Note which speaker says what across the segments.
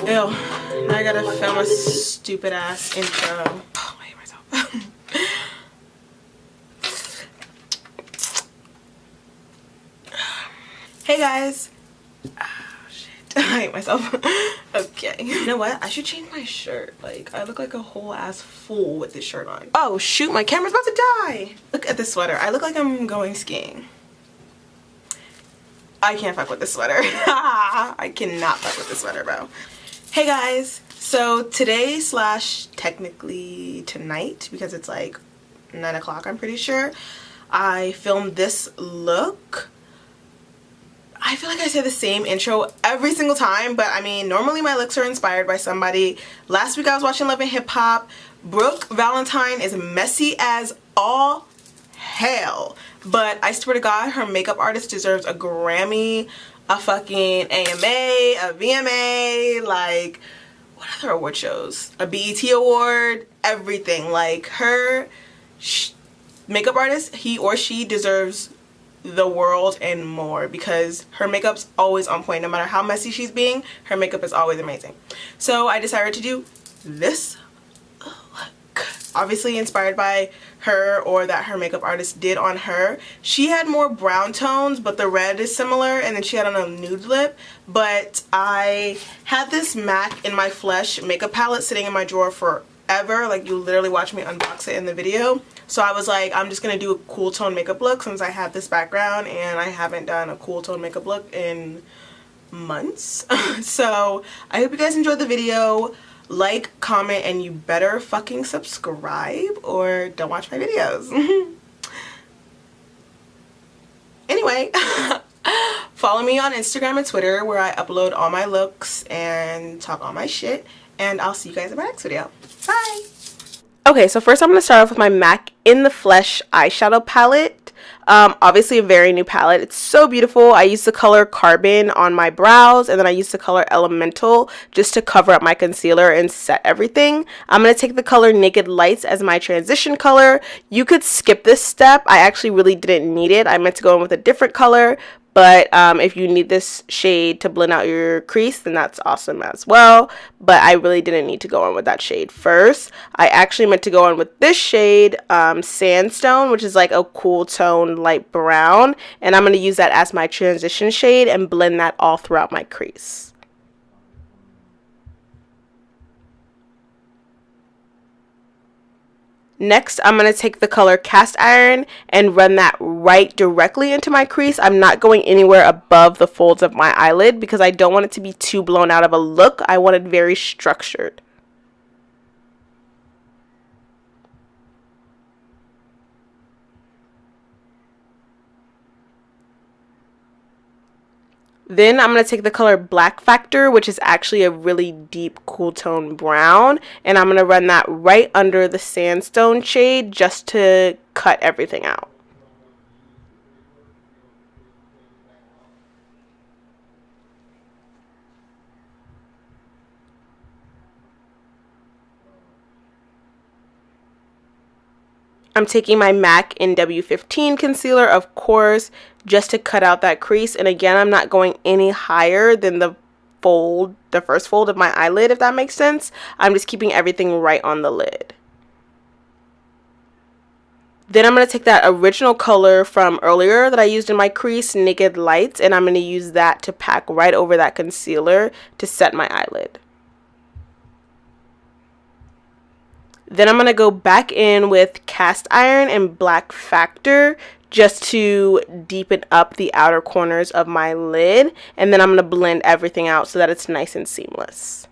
Speaker 1: Ew, now I gotta film a stupid ass intro. Oh, I hate myself. Hey guys. Oh shit, I hate myself. Okay, you know what? I should change my shirt. Like, I look like a whole ass fool with this shirt on. Oh shoot, my camera's about to die. Look at this sweater. I look like I'm going skiing. I can't fuck with this sweater. I cannot fuck with this sweater, bro. Hey guys, so today slash technically tonight, because it's like 9 o'clock I'm pretty sure, I filmed this look. I feel like I say the same intro every single time, but I mean, normally my looks are inspired by somebody. Last week I was watching Love and Hip Hop. Brooke Valentine is messy as all hell, but I swear to God, her makeup artist deserves a Grammy, a fucking AMA, a VMA, like, what other award shows? A BET award, everything. Like, her makeup artist, he or she deserves the world and more, because her makeup's always on point. No matter how messy she's being, her makeup is always amazing. So I decided to do this look. Obviously inspired by her, or that her makeup artist did on her. She had more brown tones, but the red is similar, and then she had on a nude lip. But I had this MAC in my Flesh makeup palette sitting in my drawer forever. Like, you literally watch me unbox it in the video. So I was like, I'm just gonna do a cool tone makeup look since I have this background and I haven't done a cool tone makeup look in months. So I hope you guys enjoyed the video. Like, comment, and you better fucking subscribe or don't watch my videos. Anyway, follow me on Instagram and Twitter, where I upload all my looks and talk all my shit. And I'll see you guys in my next video. Bye! Okay, so first I'm going to start off with my MAC in the Flesh eyeshadow palette. Obviously a very new palette. It's so beautiful. I used the color Carbon on my brows, and then I used the color Elemental just to cover up my concealer and set everything. I'm going to take the color Naked Lights as my transition color. You could skip this step. I actually really didn't need it. I meant to go in with a different color. But if you need this shade to blend out your crease, then that's awesome as well. But I really didn't need to go on with that shade first. I actually meant to go on with this shade, Sandstone, which is like a cool tone light brown. And I'm going to use that as my transition shade and blend that all throughout my crease. Next, I'm going to take the color Cast Iron and run that right directly into my crease. I'm not going anywhere above the folds of my eyelid because I don't want it to be too blown out of a look. I want it very structured. Then I'm going to take the color Black Factor, which is actually a really deep cool tone brown, and I'm going to run that right under the Sandstone shade just to cut everything out. I'm taking my MAC NW15 concealer, of course, just to cut out that crease. And again, I'm not going any higher than the first fold of my eyelid, if that makes sense. I'm just keeping everything right on the lid. Then I'm going to take that original color from earlier that I used in my crease, Naked Lights, and I'm going to use that to pack right over that concealer to set my eyelid. Then I'm going to go back in with Cast Iron and Black Factor just to deepen up the outer corners of my lid. And then I'm going to blend everything out so that it's nice and seamless.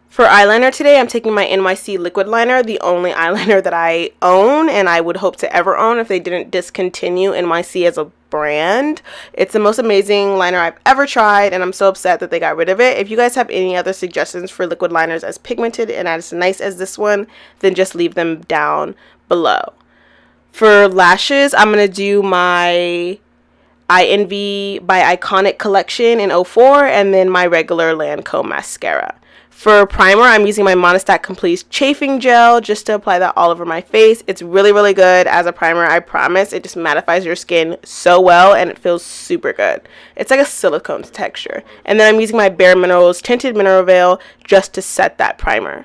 Speaker 1: For eyeliner today, I'm taking my NYC Liquid Liner, the only eyeliner that I own and I would hope to ever own if they didn't discontinue NYC as a brand. It's the most amazing liner I've ever tried, and I'm so upset that they got rid of it. If you guys have any other suggestions for liquid liners as pigmented and as nice as this one, then just leave them down below. For lashes, I'm going to do my iEnvy by Iconic collection in 04 and then my regular Lancome mascara. For primer, I'm using my Monistat Complete Chafing Gel just to apply that all over my face. It's really, really good as a primer, I promise. It just mattifies your skin so well, and it feels super good. It's like a silicone texture. And then I'm using my Bare Minerals Tinted Mineral Veil just to set that primer.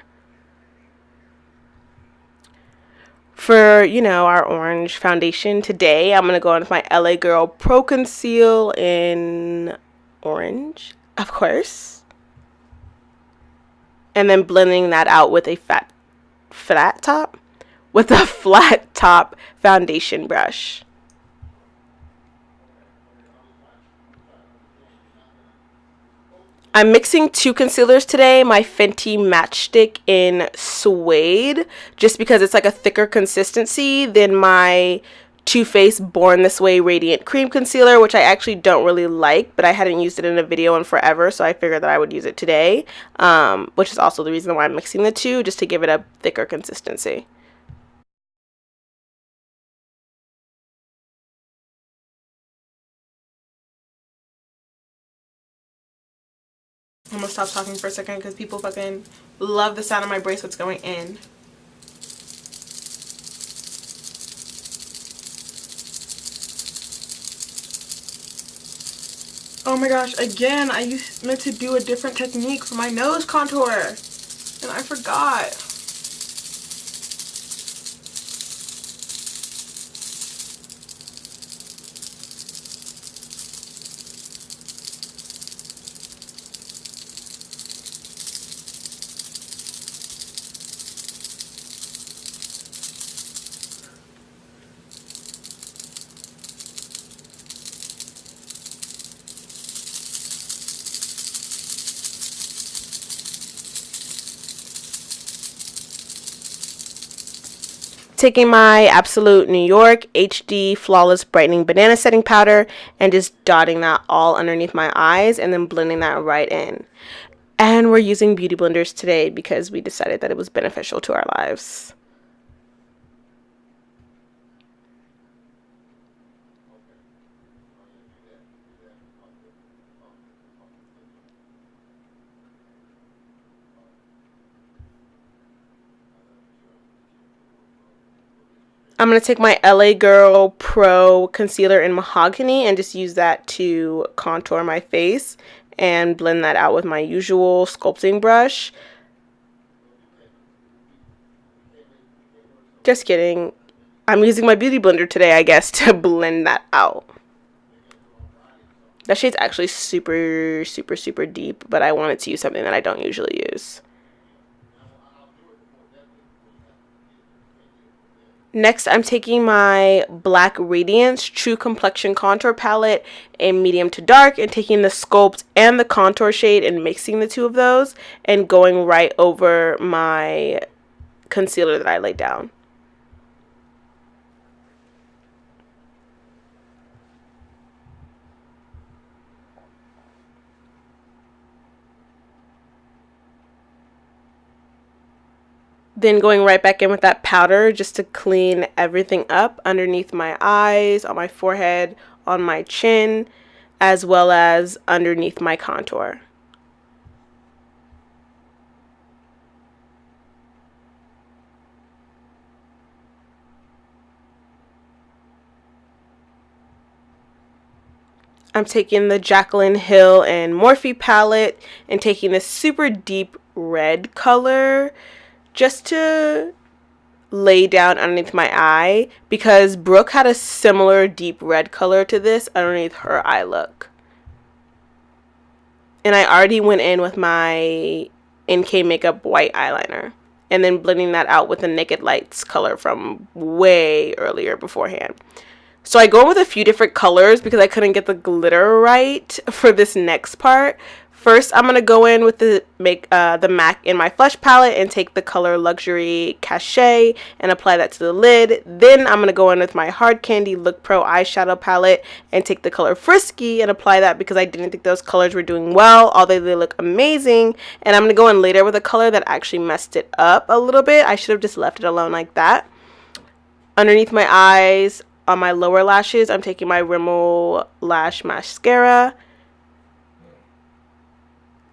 Speaker 1: For, you know, our orange foundation today, I'm going to go in with my LA Girl Pro Conceal in orange, of course. And then blending that out with a flat top foundation brush. I'm mixing two concealers today, my Fenty Matchstick in Suede, just because it's like a thicker consistency than my Too Faced Born This Way Radiant Cream Concealer, which I actually don't really like, but I hadn't used it in a video in forever, so I figured that I would use it today, which is also the reason why I'm mixing the two, just to give it a thicker consistency. I'm gonna stop talking for a second because people fucking love the sound of my bracelets going in. Oh my gosh, again, I meant to do a different technique for my nose contour, and I forgot. Taking my Absolute New York HD Flawless Brightening Banana Setting Powder and just dotting that all underneath my eyes and then blending that right in. And we're using beauty blenders today because we decided that it was beneficial to our lives. I'm going to take my LA Girl Pro Concealer in Mahogany and just use that to contour my face and blend that out with my usual sculpting brush. Just kidding. I'm using my beauty blender today, I guess, to blend that out. That shade's actually super, super, super deep, but I wanted to use something that I don't usually use. Next, I'm taking my Black Radiance True Complexion Contour Palette in medium to dark and taking the Sculpt and the contour shade and mixing the two of those and going right over my concealer that I laid down. Then going right back in with that powder just to clean everything up underneath my eyes, on my forehead, on my chin, as well as underneath my contour. I'm taking the Jaclyn Hill and Morphe palette and taking this super deep red color just to lay down underneath my eye because Brooke had a similar deep red color to this underneath her eye look. And I already went in with my NK Makeup white eyeliner and then blending that out with the Naked Lights color from way earlier beforehand. So I go in with a few different colors because I couldn't get the glitter right for this next part. First, I'm going to go in with the MAC in my Flush palette and take the color Luxury Cachet and apply that to the lid. Then I'm going to go in with my Hard Candy Look Pro eyeshadow palette and take the color Frisky and apply that because I didn't think those colors were doing well, although they look amazing. And I'm going to go in later with a color that actually messed it up a little bit. I should have just left it alone like that. Underneath my eyes, on my lower lashes, I'm taking my Rimmel Lash Mascara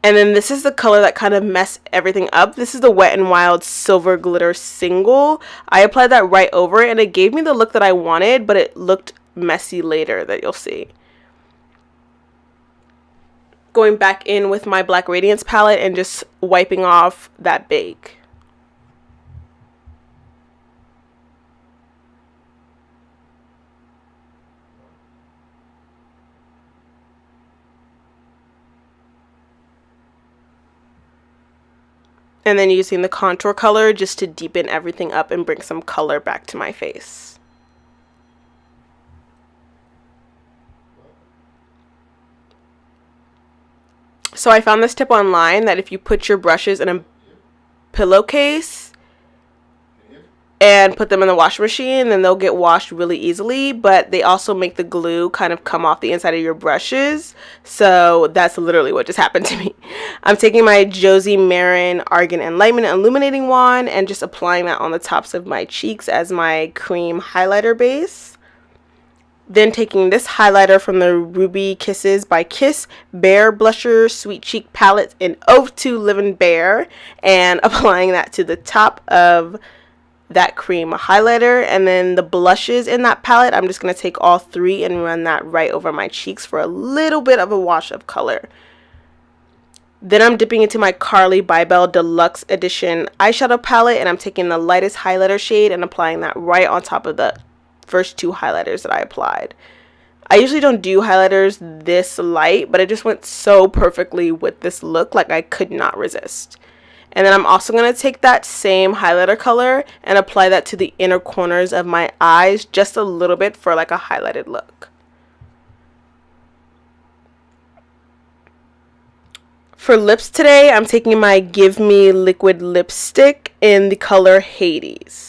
Speaker 1: And then this is the color that kind of messed everything up. This is the Wet n Wild Silver Glitter Single. I applied that right over it, and it gave me the look that I wanted, but it looked messy later, that you'll see. Going back in with my Black Radiance palette and just wiping off that bake. And then using the contour color just to deepen everything up and bring some color back to my face. So I found this tip online that if you put your brushes in a pillowcase and put them in the washing machine, then they'll get washed really easily, but they also make the glue kind of come off the inside of your brushes. So that's literally what just happened to me. I'm taking my Josie Marin Argan Enlightenment Illuminating Wand and just applying that on the tops of my cheeks as my cream highlighter base. Then taking this highlighter from the Ruby Kisses by Kiss Bare Blusher Sweet Cheek Palette in Oath to Living Bare and applying that to the top of that cream highlighter. And then the blushes in that palette, I'm just going to take all three and run that right over my cheeks for a little bit of a wash of color. Then I'm dipping into my Carly Bybel Deluxe Edition eyeshadow palette, and I'm taking the lightest highlighter shade and applying that right on top of the first two highlighters that I applied. I usually don't do highlighters this light, but it just went so perfectly with this look, like I could not resist. And then I'm also going to take that same highlighter color and apply that to the inner corners of my eyes just a little bit for like a highlighted look. For lips today, I'm taking my Give Me Liquid Lipstick in the color Hades.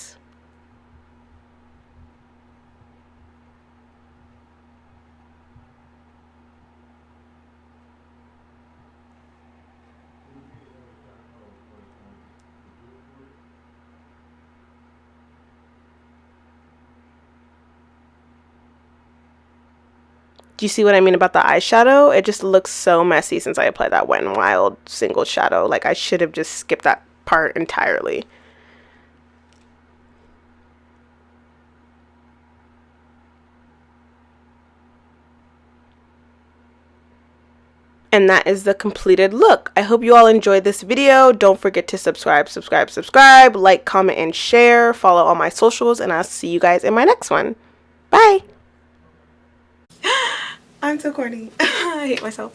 Speaker 1: Do you see what I mean about the eyeshadow? It just looks so messy since I applied that Wet n Wild single shadow. Like, I should have just skipped that part entirely. And that is the completed look. I hope you all enjoyed this video. Don't forget to subscribe, like, comment, and share. Follow all my socials, and I'll see you guys in my next one. Bye! I'm so corny. I hate myself.